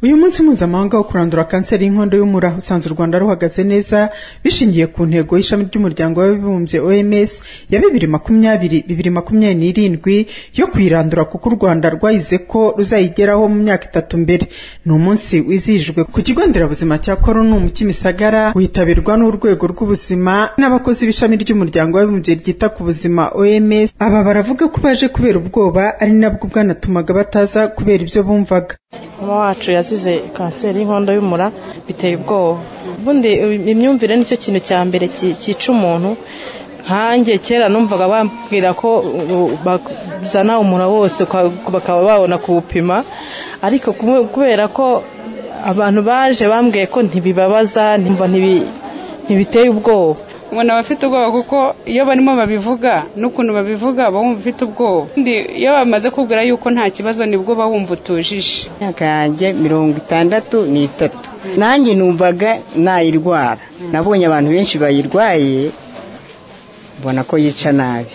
Uyu munsi mpuzamahanga wo kurandura kanseri y'inkondo y'umura usanze u Rwanda ruhagaze neza bishingiye ku ntego y'ishami ry'umuryango w'abibumbye OMS ya 2020-2027 yo kwirandura kuko u Rwanda rwayize ko ruzayigeraho mu myaka 3 mbere. Ni umunsi wizihijwe ku kigo nderabuzima cya Koronu mu Kimisagara, witabirwa n'urwego rw'ubuzima n'abakozi b'ishami ry'umuryango w'abibumbye ryita ku buzima OMS. Aba baravuga ko baje kubera ubwoba ari nabwo bwanatumaga bataza kubera ibyo bumvaga. Mama wacu yazize kanseri y'inkondo y'umura, biteye ubwoba. Ubundi imyumvire nicyo kintu cya mbere cyica umuntu. Hanjye kera numvaga bambwira ko bazana umura wose bakaba babona kuwupima, ariko kubera ko abantu baje bambwiye ko ntibibabaza, ntibiteye ubwoba. Umuntu abafite ubwoba kuko iyo barimo babivuga n'ukuntu babivuga bumva ufite ubwoba. Iyo bamaze kubwira yuko nta kibazo nibwo bawumva utujije. Myaka yanjye 63. Nanjye numvaga nayirwara. Nabonye abantu benshi bayirwaye, mbona ko yica nabi.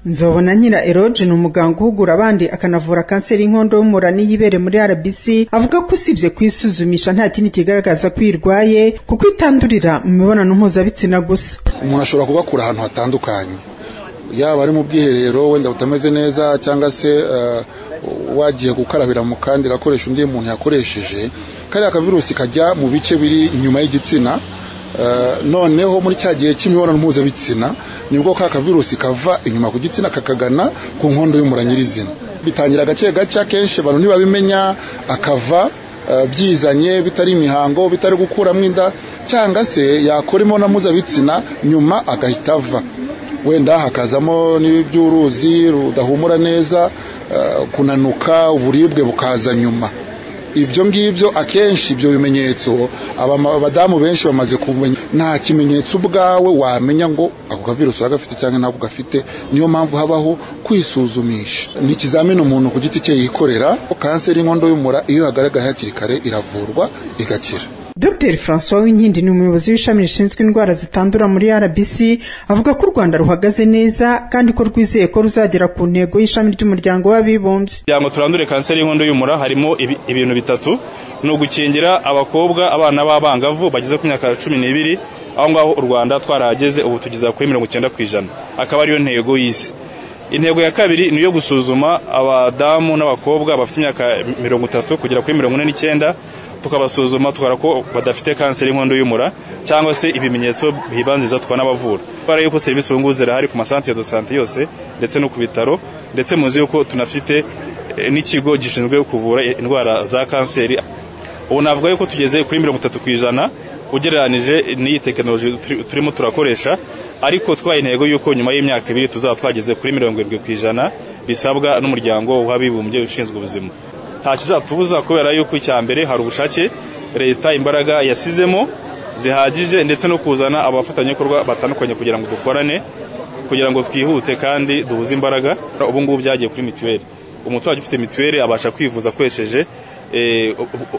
Nzobona Nyira Eroge ni umuganga uhugura abandi akanavura kanseri y'inkondo y'umura n'iyibere muri RBC, avuga ko usibye kwisuzumisha nta kindi kigaragaza kwirwaye kuko itandurira mu mibonano mpuzabitsina gusa. Umuntu ashobora kugakura ahantu hatandukanye, yaba ari mu bwiherero wenda utameze neza, cyangwa se wagiye gukarabira mu kandi gakoresha undi muntu yakoresheje, kari akavirusi kajya mu bice biri inyuma y'igitsina. Noneho muri cya gihe cy'imibonano mpuzabitsina nibwo ka kavirusi kava inyuma ku gitsina kakagana ku nkondo y'umura nyirizina. Bitangira gake gake, akenshi abantu ntibabimenya, akava byizanye bitari imihango, bitari gukuramo inda, cyangwa se yakora imibonano mpuzabitsina nyuma agahita ava, wenda hakazamo n'ibyuruzi rudahumura neza, kunanuka, uburibwe bukaza nyuma. Ibyo ngibyo akenshi ibyo bimenyetso abadamu benshi bamaze kumenya. Nta kimenyetso ubwawe wamenya ngo ako kavirusi uragafite cyangwa ntabwo gafite. Niyo mpamvu habaho kwisuzumisha. Ni ikizamini umuntu ku giti cye yikorera. Kanseri y'inkondo y'umura iyo hagaragaye hakiri kare iravurwa igakira. Dr. François Winkindi ni umuyobozi w'ishami rishinzwe indwara zitandura muri RBC, avuga ko u Rwanda ruhagaze neza kandi ko rwizeye ko ruzagera ku ntego y'ishami ry'umuryango w'abibumbye. Yango turandure kanseri y'inkondo y'umura harimo ibintu bitatu: no gukingira abakobwa, abana b'abangavu bageze ku myaka 12, aho ngaho u Rwanda twarageze ubu tugiza kuri 90%, akaba ariyo ntego y'isi. Intego ya kabiri ni yo gusuzuma abadamu n'abakobwa bafite imyaka 30 kugera kuri 49, tukabasuzuma tukara ko badafite kanseri y'inkondo y'umura cyangwa se ibimenyetso bibanziza twanabavura. Bara yuko service ubunguze rahari ku masantere de santé yose ndetse no ku bitaro, ndetse muzi yuko tunafite n'ikigo gishinzwe kuvura indwara za kanseri. Ubu navuga yuko tugeze kuri 30% ugereranije n'iyi technology turimo turakoresha, ariko twaye intego yuko nyuma y'imyaka 2 tuzatwageze kuri 70% bisabwa n'umuryango w'abibumbye ushinzwe ubuzima. Nta kizatubuza kubera yuko icyambere hari ubushake, leta imbaraga yasizemo zihagije, ndetse no kuzana abafatanyabikorwa batandukanye kugira ngo dukorane, kugira ngo twihute kandi duhuze imbaraga. Ubu ngubu byagiye kuri mituweli. Umuturage ufite mituweli abasha kwivuza akoresheje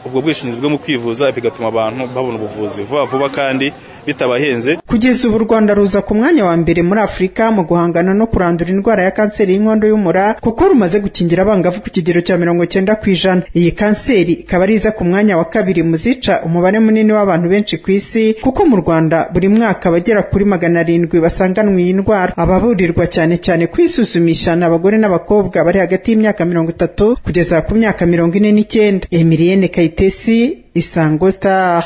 ubwo bwishingizi bwo mu kwivuza, bigatuma abantu babona ubuvuzi vuba kandi bitabahenze. Kugeza ubu u Rwanda ruza ku mwanya wa mbere muri Afrika mu guhangana no kurandura indwara ya kanseri y'inkondo y'umura, kuko rumaze gukingira abangavu ku kigero cya 90%. Iyi kanseri ikaba ariza ku mwanya wa kabiri mu zica umubare munini w'abantu benshi ku isi, kuko mu Rwanda buri mwaka bagera kuri 700 basanganwa iyi ndwara. Ababurirwa cyane cyane kwisuzumisha n'abagore n'abakobwa bari hagati y'imyaka 30 kugeza ku myaka 49. Emilienne Kayitesi, Isango Star.